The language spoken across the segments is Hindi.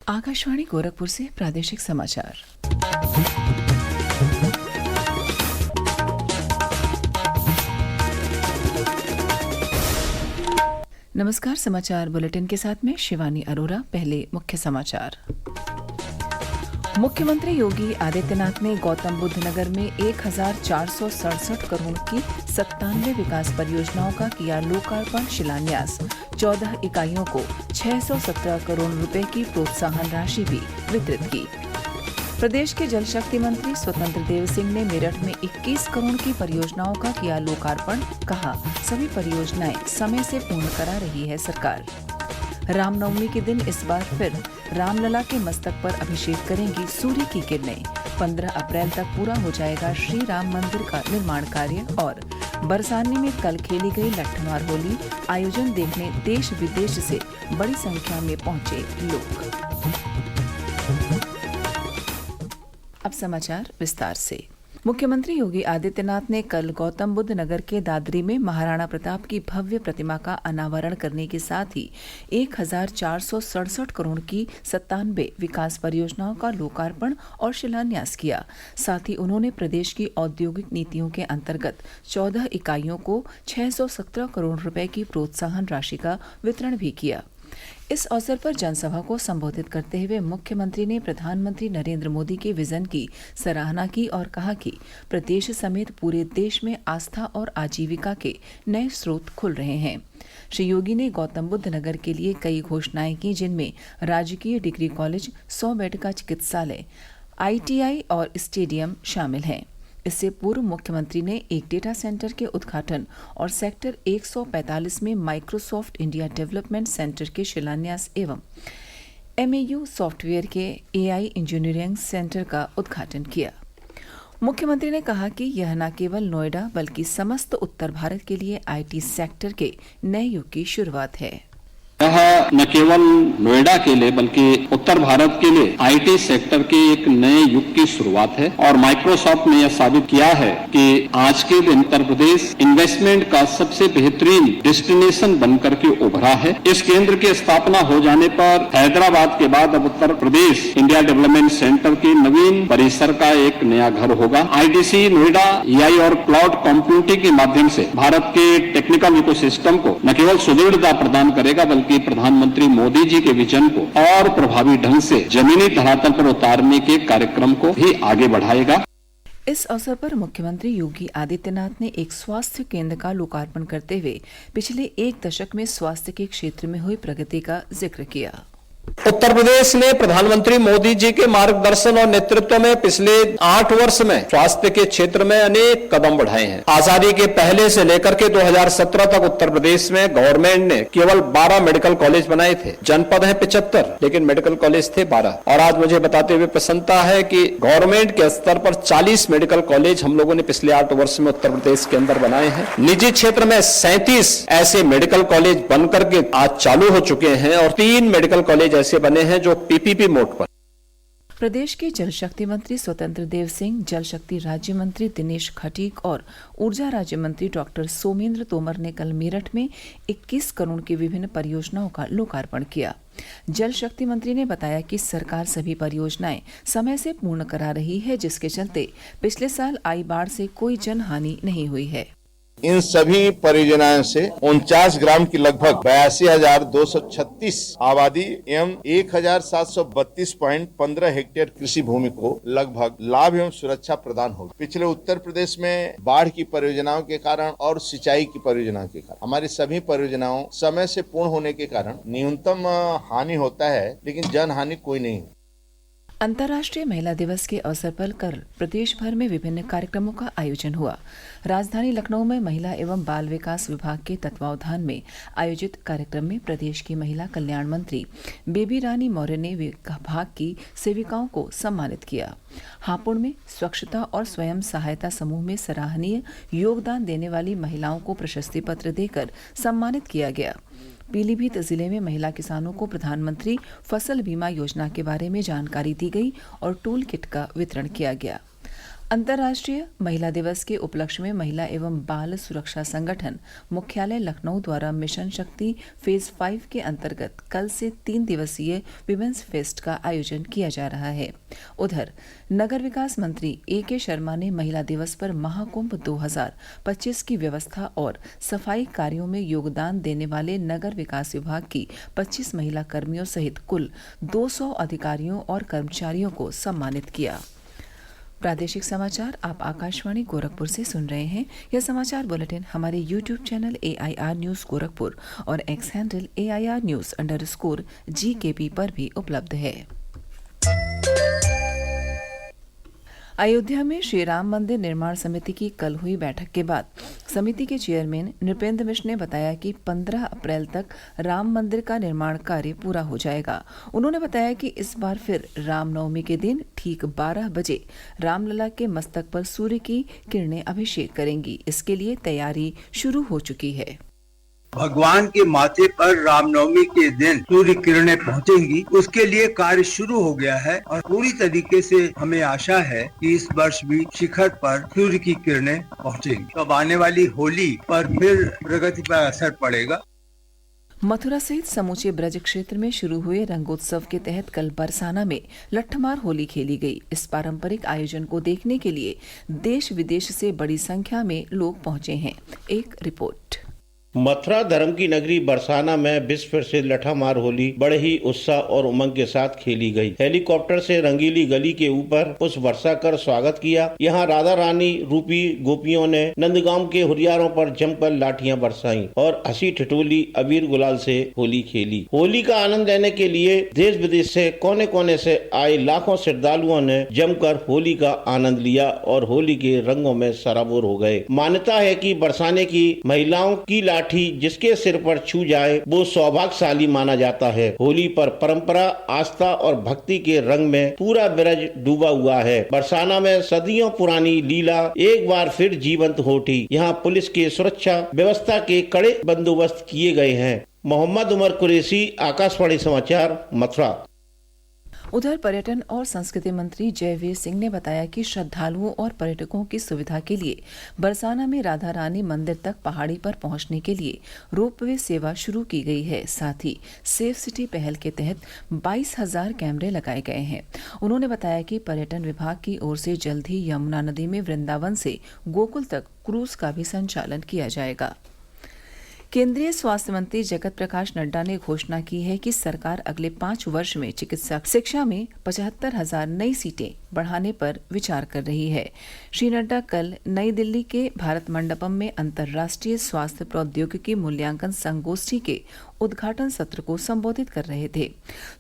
आकाशवाणी गोरखपुर से प्रादेशिक समाचार। नमस्कार। समाचार बुलेटिन के साथ में शिवानी अरोरा। पहले मुख्य समाचार। मुख्यमंत्री योगी आदित्यनाथ ने गौतम बुद्ध नगर में 1467 करोड़ की 97 विकास परियोजनाओं का किया लोकार्पण शिलान्यास। 14 इकाइयों को 617 करोड़ रुपए की प्रोत्साहन राशि भी वितरित की। प्रदेश के जल शक्ति मंत्री स्वतंत्र देव सिंह ने मेरठ में 21 करोड़ की परियोजनाओं का किया लोकार्पण। कहा, सभी परियोजनाएं समय से पूर्ण करा रही है सरकार। रामनवमी के दिन इस बार फिर रामलला के मस्तक पर अभिषेक करेंगी सूर्य की किरणें। 15 अप्रैल तक पूरा हो जाएगा श्री राम मंदिर का निर्माण कार्य। और बरसाने में कल खेली गई लट्ठमार होली आयोजन देखने देश विदेश से बड़ी संख्या में पहुंचे लोग। अब समाचार विस्तार से। मुख्यमंत्री योगी आदित्यनाथ ने कल गौतम बुद्ध नगर के दादरी में महाराणा प्रताप की भव्य प्रतिमा का अनावरण करने के साथ ही 1467 करोड़ की 97 विकास परियोजनाओं का लोकार्पण और शिलान्यास किया। साथ ही उन्होंने प्रदेश की औद्योगिक नीतियों के अंतर्गत 14 इकाइयों को 617 करोड़ रुपए की प्रोत्साहन राशि का वितरण भी किया। इस अवसर पर जनसभा को संबोधित करते हुए मुख्यमंत्री ने प्रधानमंत्री नरेंद्र मोदी के विजन की सराहना की और कहा कि प्रदेश समेत पूरे देश में आस्था और आजीविका के नए स्रोत खुल रहे हैं। श्री योगी ने गौतम बुद्ध नगर के लिए कई घोषणाएं की, जिनमें राजकीय डिग्री कॉलेज, 100 बेड का चिकित्सालय, ITI और स्टेडियम शामिल हैं। इससे पूर्व मुख्यमंत्री ने एक डेटा सेंटर के उद्घाटन और सेक्टर 145 में माइक्रोसॉफ्ट इंडिया डेवलपमेंट सेंटर के शिलान्यास एवं MAU सॉफ्टवेयर के AI इंजीनियरिंग सेंटर का उद्घाटन किया। मुख्यमंत्री ने कहा कि यह न केवल नोएडा बल्कि समस्त उत्तर भारत के लिए IT सेक्टर के नए युग की शुरुआत है। यह न केवल नोएडा के लिए बल्कि उत्तर भारत के लिए IT सेक्टर के एक नए युग की शुरुआत है। और माइक्रोसॉफ्ट ने यह साबित किया है कि आज के दिन उत्तर प्रदेश इन्वेस्टमेंट का सबसे बेहतरीन डेस्टिनेशन बनकर के उभरा है। इस केंद्र की स्थापना हो जाने पर हैदराबाद के बाद अब Uttar Pradesh India development centre के नवीन परिसर का एक नया घर होगा। IDC नोएडा AI और क्लाउड कंप्यूटिंग के माध्यम से भारत के टेक्निकल इकोसिस्टम को न केवल सुदृढ़ता प्रदान करेगा बल्कि प्रधानमंत्री मोदी जी के विजन को और प्रभावी ढंग से जमीनी धरातल पर उतारने के कार्यक्रम को भी आगे बढ़ाएगा। इस अवसर पर मुख्यमंत्री योगी आदित्यनाथ ने एक स्वास्थ्य केंद्र का लोकार्पण करते हुए पिछले एक दशक में स्वास्थ्य के क्षेत्र में हुई प्रगति का जिक्र किया। उत्तर प्रदेश ने प्रधानमंत्री मोदी जी के मार्गदर्शन और नेतृत्व में पिछले 8 वर्ष में स्वास्थ्य के क्षेत्र में अनेक कदम बढ़ाए हैं। आजादी के पहले से लेकर के 2017 तक उत्तर प्रदेश में गवर्नमेंट ने केवल 12 मेडिकल कॉलेज बनाए थे। जनपद है 75, लेकिन मेडिकल कॉलेज थे 12। और आज मुझे बताते हुए प्रसन्नता है कि गवर्नमेंट के स्तर पर 40 मेडिकल कॉलेज हम लोगों ने पिछले 8 वर्ष में उत्तर प्रदेश के अंदर बनाए हैं। निजी क्षेत्र में 37 ऐसे मेडिकल कॉलेज बनकर के आज चालू हो चुके हैं और 3 मेडिकल कॉलेज ऐसे बने हैं जो PPP मोड पर। प्रदेश के जल शक्ति मंत्री स्वतंत्र देव सिंह, जल शक्ति राज्य मंत्री दिनेश खटीक और ऊर्जा राज्य मंत्री डॉक्टर सोमेंद्र तोमर ने कल मेरठ में 21 करोड़ की विभिन्न परियोजनाओं का लोकार्पण किया। जल शक्ति मंत्री ने बताया कि सरकार सभी परियोजनाएं समय से पूर्ण करा रही है, जिसके चलते पिछले साल आई बाढ़ से कोई जनहानि नहीं हुई है। इन सभी परियोजनाओं से 49 ग्राम की लगभग 82,236 आबादी एवं 1,732.15 हेक्टेयर कृषि भूमि को लगभग लाभ एवं सुरक्षा प्रदान होगी। पिछले उत्तर प्रदेश में बाढ़ की परियोजनाओं के कारण और सिंचाई की परियोजनाओं के कारण हमारी सभी परियोजनाओं समय से पूर्ण होने के कारण न्यूनतम हानि होता है, लेकिन जन हानि कोई नहीं। अंतर्राष्ट्रीय महिला दिवस के अवसर पर कल प्रदेश भर में विभिन्न कार्यक्रमों का आयोजन हुआ। राजधानी लखनऊ में महिला एवं बाल विकास विभाग के तत्वावधान में आयोजित कार्यक्रम में प्रदेश की महिला कल्याण मंत्री बेबी रानी मौर्य ने विभाग की सेविकाओं को सम्मानित किया। हापुड़ में स्वच्छता और स्वयं सहायता समूह में सराहनीय योगदान देने वाली महिलाओं को प्रशस्ति पत्र देकर सम्मानित किया गया। पीलीभीत जिले में महिला किसानों को प्रधानमंत्री फसल बीमा योजना के बारे में जानकारी दी गई और टूल किट का वितरण किया गया। अंतर्राष्ट्रीय महिला दिवस के उपलक्ष्य में महिला एवं बाल सुरक्षा संगठन मुख्यालय लखनऊ द्वारा मिशन शक्ति फेज 5 के अंतर्गत कल से 3 दिवसीय विमेंस फेस्ट का आयोजन किया जा रहा है। उधर नगर विकास मंत्री A.K. शर्मा ने महिला दिवस पर महाकुंभ 2025 की व्यवस्था और सफाई कार्यों में योगदान देने वाले नगर विकास विभाग की 25 महिला कर्मियों सहित कुल 200 अधिकारियों और कर्मचारियों को सम्मानित किया। प्रादेशिक समाचार आप आकाशवाणी गोरखपुर से सुन रहे हैं। यह समाचार बुलेटिन हमारे YouTube channel AIR news Gorakhpur और एक्स हैंडल AIR न्यूज_GKP पर भी उपलब्ध है। अयोध्या में श्री राम मंदिर निर्माण समिति की कल हुई बैठक के बाद समिति के चेयरमैन नृपेंद्र मिश्र ने बताया कि 15 अप्रैल तक राम मंदिर का निर्माण कार्य पूरा हो जाएगा। उन्होंने बताया कि इस बार फिर रामनवमी के दिन ठीक 12 बजे रामलला के मस्तक पर सूर्य की किरणें अभिषेक करेंगी। इसके लिए तैयारी शुरू हो चुकी है। भगवान के माथे पर रामनवमी के दिन सूर्य किरणें पहुंचेंगी, उसके लिए कार्य शुरू हो गया है और पूरी तरीके से हमें आशा है कि इस वर्ष भी शिखर पर सूर्य की किरणें पहुंचेंगी। अब आने वाली होली पर फिर प्रगति पर असर पड़ेगा। मथुरा सहित समूचे ब्रज क्षेत्र में शुरू हुए रंगोत्सव के तहत कल बरसाना में लट्ठमार होली खेली गई। इस पारंपरिक आयोजन को देखने के लिए देश विदेश से बड़ी संख्या में लोग पहुंचे हैं। एक रिपोर्ट। मथुरा धर्म की नगरी बरसाना में विश्व प्रसिद्ध लट्ठमार होली बड़े ही उत्साह और उमंग के साथ खेली गई। हेलीकॉप्टर से रंगीली गली के ऊपर पुष्प वर्षा कर स्वागत किया। यहाँ राधा रानी रूपी गोपियों ने नंदगांव के हुरियारों पर जमकर लाठियां बरसाई और हंसी ठिठोली अबीर गुलाल से होली खेली। होली का आनंद लेने के लिए देश विदेश से कोने कोने से आए लाखों श्रद्धालुओं ने जमकर होली का आनंद लिया और होली के रंगों में सराबोर हो गए। मान्यता है कि बरसाने की महिलाओं की लाठी जिसके सिर पर छू जाए वो सौभाग्यशाली माना जाता है। होली पर परंपरा, आस्था और भक्ति के रंग में पूरा ब्रज डूबा हुआ है। बरसाना में सदियों पुरानी लीला एक बार फिर जीवंत हो उठी। यहाँ पुलिस की सुरक्षा व्यवस्था के कड़े बंदोबस्त किए गए हैं। मोहम्मद उमर कुरैशी, आकाशवाणी समाचार, मथुरा। उधर पर्यटन और संस्कृति मंत्री जयवीर सिंह ने बताया कि श्रद्धालुओं और पर्यटकों की सुविधा के लिए बरसाना में राधा रानी मंदिर तक पहाड़ी पर पहुंचने के लिए रोपवे सेवा शुरू की गई है। साथ ही सेफ सिटी पहल के तहत 22,000 कैमरे लगाए गए हैं। उन्होंने बताया कि पर्यटन विभाग की ओर से जल्द ही यमुना नदी में वृंदावन से गोकुल तक क्रूज का भी संचालन किया जाएगा। केंद्रीय स्वास्थ्य मंत्री जगत प्रकाश नड्डा ने घोषणा की है कि सरकार अगले 5 वर्ष में चिकित्सा शिक्षा में 75,000 नई सीटें बढ़ाने पर विचार कर रही है। श्री नड्डा कल नई दिल्ली के भारत मंडपम में अंतर्राष्ट्रीय स्वास्थ्य प्रौद्योगिकी मूल्यांकन संगोष्ठी के उद्घाटन सत्र को संबोधित कर रहे थे।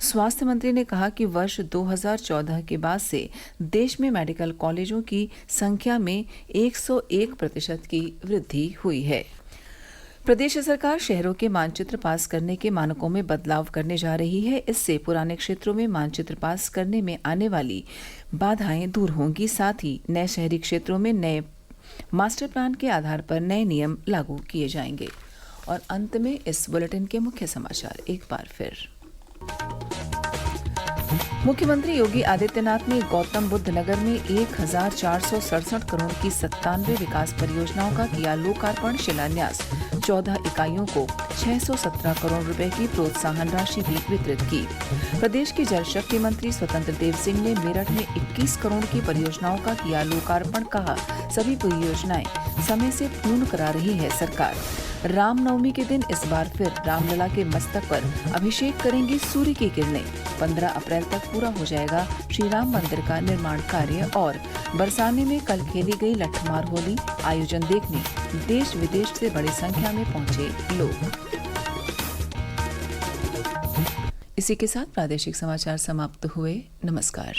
स्वास्थ्य मंत्री ने कहा कि वर्ष 2014 के बाद से देश में मेडिकल कॉलेजों की संख्या में 101% की वृद्धि हुई है। प्रदेश सरकार शहरों के मानचित्र पास करने के मानकों में बदलाव करने जा रही है। इससे पुराने क्षेत्रों में मानचित्र पास करने में आने वाली बाधाएं दूर होंगी। साथ ही नए शहरी क्षेत्रों में नए मास्टर प्लान के आधार पर नए नियम लागू किए जाएंगे। और अंत में इस बुलेटिन के मुख्य समाचार एक बार फिर। मुख्यमंत्री योगी आदित्यनाथ ने गौतम बुद्ध नगर में 1,467 करोड़ की 97 विकास परियोजनाओं का किया लोकार्पण शिलान्यास। 14 इकाइयों को 617 करोड़ रुपए की प्रोत्साहन राशि भी वितरित की। प्रदेश के जल शक्ति मंत्री स्वतंत्र देव सिंह ने मेरठ में 21 करोड़ की परियोजनाओं का किया लोकार्पण। कहा, सभी परियोजनाएं समय से पूर्ण करा रही है सरकार। रामनवमी के दिन इस बार फिर रामलला के मस्तक पर अभिषेक करेंगी सूर्य की किरणें। 15 अप्रैल तक पूरा हो जाएगा श्री राम मंदिर का निर्माण कार्य। और बरसाने में कल खेली गई लट्ठमार होली आयोजन देखने देश विदेश से बड़ी संख्या में पहुंचे लोग। इसी के साथ प्रादेशिक समाचार समाप्त हुए। नमस्कार।